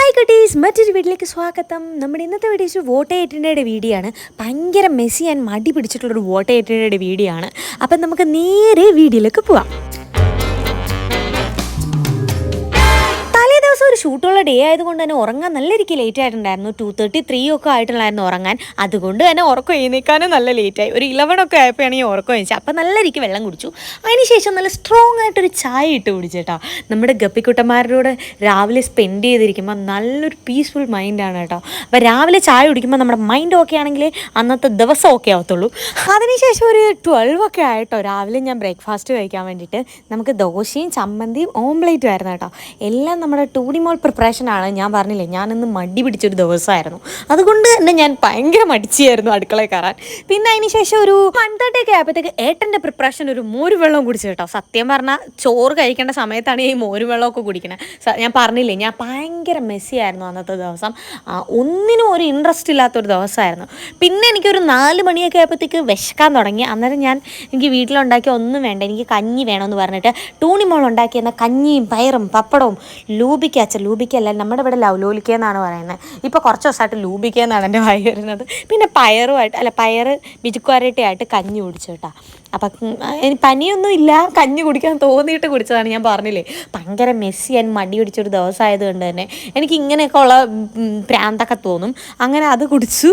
Hi കുട്ടീസ്, മറ്റൊരു വീട്ടിലേക്ക് സ്വാഗതം. നമ്മുടെ ഇന്നത്തെ വീഡിയോ വോട്ട് ചെയ്യേണ്ടയുടെ വീഡിയോ ആണ്. ഭയങ്കര മെസ്സി ആൻഡ് മടി പിടിച്ചിട്ടുള്ളൊരു വോട്ട് ചെയ്യേണ്ടയുടെ വീഡിയോ ആണ്. അപ്പം നമുക്ക് നേരെ വീഡിയോയിലേക്ക് പോവാം. ഒരു ഷൂട്ടുള്ള ഡേ ആയതുകൊണ്ട് തന്നെ ഉറങ്ങാൻ നല്ല രീതിക്ക് ലേറ്റ് ആയിട്ടുണ്ടായിരുന്നു. 2:33 ഒക്കെ ആയിട്ടുണ്ടായിരുന്നു ഉറങ്ങാൻ. അതുകൊണ്ട് തന്നെ ഉറക്കം എഴുന്നേക്കാനും നല്ല ലേറ്റായി. ഒരു 11 ഒക്കെ ആയപ്പോഴാണ് ഈ ഉറക്കം എഴുന്നേച്ചത്. അപ്പം നല്ല രീതിക്ക് വെള്ളം കുടിച്ചു. അതിനുശേഷം നല്ല സ്ട്രോങ് ആയിട്ടൊരു ചായ ഇട്ട് കുടിച്ചേട്ടോ. നമ്മുടെ ഗപ്പിക്കുട്ടന്മാരുടെ രാവിലെ സ്പെൻഡ് ചെയ്തിരിക്കുമ്പോൾ നല്ലൊരു പീസ്ഫുൾ മൈൻഡാണ് കേട്ടോ. അപ്പോൾ രാവിലെ ചായ കുടിക്കുമ്പോൾ നമ്മുടെ മൈൻഡ് ഓക്കെ ആണെങ്കിൽ അന്നത്തെ ദിവസം ഓക്കെ ആവത്തുള്ളൂ. അതിനുശേഷം ഒരു 12 ഒക്കെ ആയിട്ടോ രാവിലെ ഞാൻ ബ്രേക്ക്ഫാസ്റ്റ് കഴിക്കാൻ വേണ്ടിയിട്ട് നമുക്ക് ദോശയും ചമ്മന്തിയും ഓംപ്ലേറ്റും ആയിരുന്നു കേട്ടോ. എല്ലാം നമ്മുടെ മോൾ പ്രിപ്പറേഷനാണ്. ഞാൻ പറഞ്ഞില്ലേ, ഞാനിന്ന് മടി പിടിച്ചൊരു ദിവസമായിരുന്നു. അതുകൊണ്ട് തന്നെ ഞാൻ ഭയങ്കര മടിച്ചായിരുന്നു അടുക്കളയിൽ കയറാൻ. പിന്നെ അതിന് ശേഷം ഒരു 1:30 ഒക്കെ ആയപ്പോഴത്തേക്ക് ഏട്ടൻ്റെ പ്രിപ്പറേഷൻ ഒരു മോര് വെള്ളം കുടിച്ചു കേട്ടോ. സത്യം പറഞ്ഞാൽ ചോറ് കഴിക്കേണ്ട സമയത്താണ് ഈ മോര് വെള്ളമൊക്കെ കുടിക്കണത്. ഞാൻ പറഞ്ഞില്ലേ, ഞാൻ ഭയങ്കര മെസ്സിയായിരുന്നു അന്നത്തെ ദിവസം. ഒന്നിനും ഒരു ഇൻട്രസ്റ്റ് ഇല്ലാത്തൊരു ദിവസമായിരുന്നു. പിന്നെ എനിക്കൊരു 4 മണിയൊക്കെ ആയപ്പോഴത്തേക്ക് വിശക്കാൻ തുടങ്ങി. അന്നേരം എനിക്ക് വീട്ടിലുണ്ടാക്കിയ ഒന്നും വേണ്ട, എനിക്ക് കഞ്ഞി വേണമെന്ന് പറഞ്ഞിട്ട് മോൾ ഉണ്ടാക്കിയെന്ന കഞ്ഞിയും പയറും പപ്പടവും ലൂബിക്കല്ല, നമ്മുടെ ഇവിടെ ലവ്ലോലിക്ക എന്നാണ് പറയുന്നത്. ഇപ്പോൾ കുറച്ച് ദിവസമായിട്ട് ലൂബിക്ക എന്നാണ് എൻ്റെ വായി വരുന്നത്. പിന്നെ പയറ് ബിജുക്കുവരട്ടിയായിട്ട് കഞ്ഞി കുടിച്ചു കേട്ടോ. അപ്പം പനിയൊന്നും ഇല്ല, കഞ്ഞി കുടിക്കാൻ തോന്നിയിട്ട് കുടിച്ചതാണ്. ഞാൻ പറഞ്ഞില്ലേ, ഭയങ്കര മെസ്സി ആൻഡ് മടി പിടിച്ചൊരു ദിവസമായത് കൊണ്ട് തന്നെ എനിക്ക് ഇങ്ങനെയൊക്കെ ഉള്ള പ്രാന്തൊക്കെ തോന്നും. അങ്ങനെ അത് കുടിച്ചു,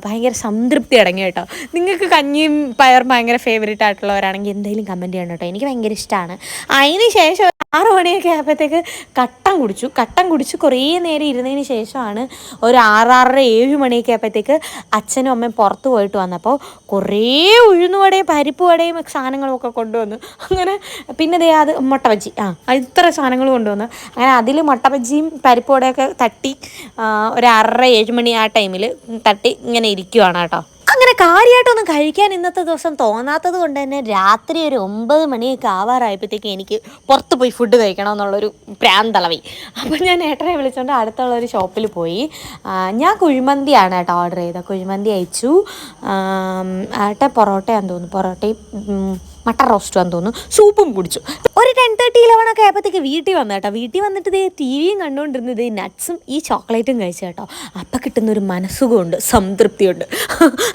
ഭയങ്കര സംതൃപ്തി അടങ്ങി കേട്ടോ. നിങ്ങൾക്ക് കഞ്ഞിയും പയറും ഭയങ്കര ഫേവറേറ്റ് ആയിട്ടുള്ളവരാണെങ്കിൽ എന്തെങ്കിലും കമൻറ്റ് ചെയ്യണം കേട്ടോ. എനിക്ക് ഭയങ്കര ഇഷ്ടമാണ്. അതിന് ശേഷം 6 മണിയൊക്കെ ആയപ്പോഴത്തേക്ക് കട്ടൻ കുടിച്ച് കുറേ നേരം ഇരുന്നതിന് ശേഷമാണ് ഒരു 6:30-7 മണിയൊക്കെ ആയപ്പോഴത്തേക്ക് അച്ഛനും അമ്മയും പുറത്ത് പോയിട്ട് വന്നപ്പോൾ കുറേ ഉഴുന്നുവടയും പരിപ്പ് വടയും സാധനങ്ങളും ഒക്കെ കൊണ്ടുവന്നു. അങ്ങനെ പിന്നെ അത് മുട്ട ബജ്ജി ഇത്ര സാധനങ്ങൾ കൊണ്ടുവന്നു. അങ്ങനെ അതിൽ മുട്ട ബജ്ജിയും പരിപ്പ് വടയൊക്കെ തട്ടി ഒരു 6:30-7 മണി ആ ടൈമിൽ തട്ടി ഇങ്ങനെ ഇരിക്കുവാണ് കേട്ടോ. അങ്ങനെ കാര്യമായിട്ടൊന്നും കഴിക്കാൻ ഇന്നത്തെ ദിവസം തോന്നാത്തത് കൊണ്ട് തന്നെ രാത്രി ഒരു 9 മണിയൊക്കെ ആവാറായപ്പോഴത്തേക്ക് എനിക്ക് പുറത്ത് പോയി ഫുഡ് കഴിക്കണമെന്നുള്ളൊരു പ്രാന്തളവി. അപ്പോൾ ഞാൻ ഏട്ടനെ വിളിച്ചുകൊണ്ട് അടുത്തുള്ളൊരു ഷോപ്പിൽ പോയി. ഞാൻ കുഴിമന്തിയാണ് കേട്ടോ ഓർഡർ ചെയ്തത്. കുഴിമന്തി അയച്ചു. ഏട്ടൻ പൊറോട്ടയാന്ന് തോന്നുന്നു, പൊറോട്ടയും മട്ടൻ റോസ്റ്റുമാന്ന് തോന്നുന്നു, സൂപ്പും കുടിച്ചു. ഒരു 10:30-11 ഒക്കെ ആയപ്പോഴത്തേക്ക് വീട്ടിൽ വന്നു കേട്ടോ. വീട്ടിൽ വന്നിട്ട് ടിവിയും കണ്ടുകൊണ്ടിരുന്നത് നട്ട്സും ഈ ചോക്ലേറ്റും കഴിച്ചു കേട്ടോ. അപ്പം കിട്ടുന്നൊരു മനസ്സുഖമുണ്ട്, സംതൃപ്തിയുണ്ട്.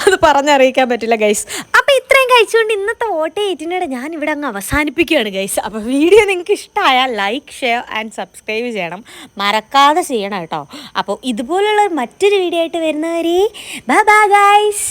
അത് പറഞ്ഞറിയിക്കാൻ പറ്റില്ല ഗൈസ്. അപ്പോൾ ഇത്രയും കഴിച്ചുകൊണ്ട് ഇന്നത്തെ വോട്ട് ചെയ്തിട്ട് ഞാൻ ഇവിടെ അങ്ങ് അവസാനിപ്പിക്കുകയാണ് ഗൈസ്. അപ്പോൾ വീഡിയോ നിങ്ങൾക്ക് ഇഷ്ടമായാൽ ലൈക്ക്, ഷെയർ ആൻഡ് സബ്സ്ക്രൈബ് ചെയ്യണം, മറക്കാതെ ചെയ്യണം കേട്ടോ. അപ്പോൾ ഇതുപോലുള്ള മറ്റൊരു വീഡിയോ ആയിട്ട് വരുന്നവരെ ബൈ ബൈ ഗൈസ്.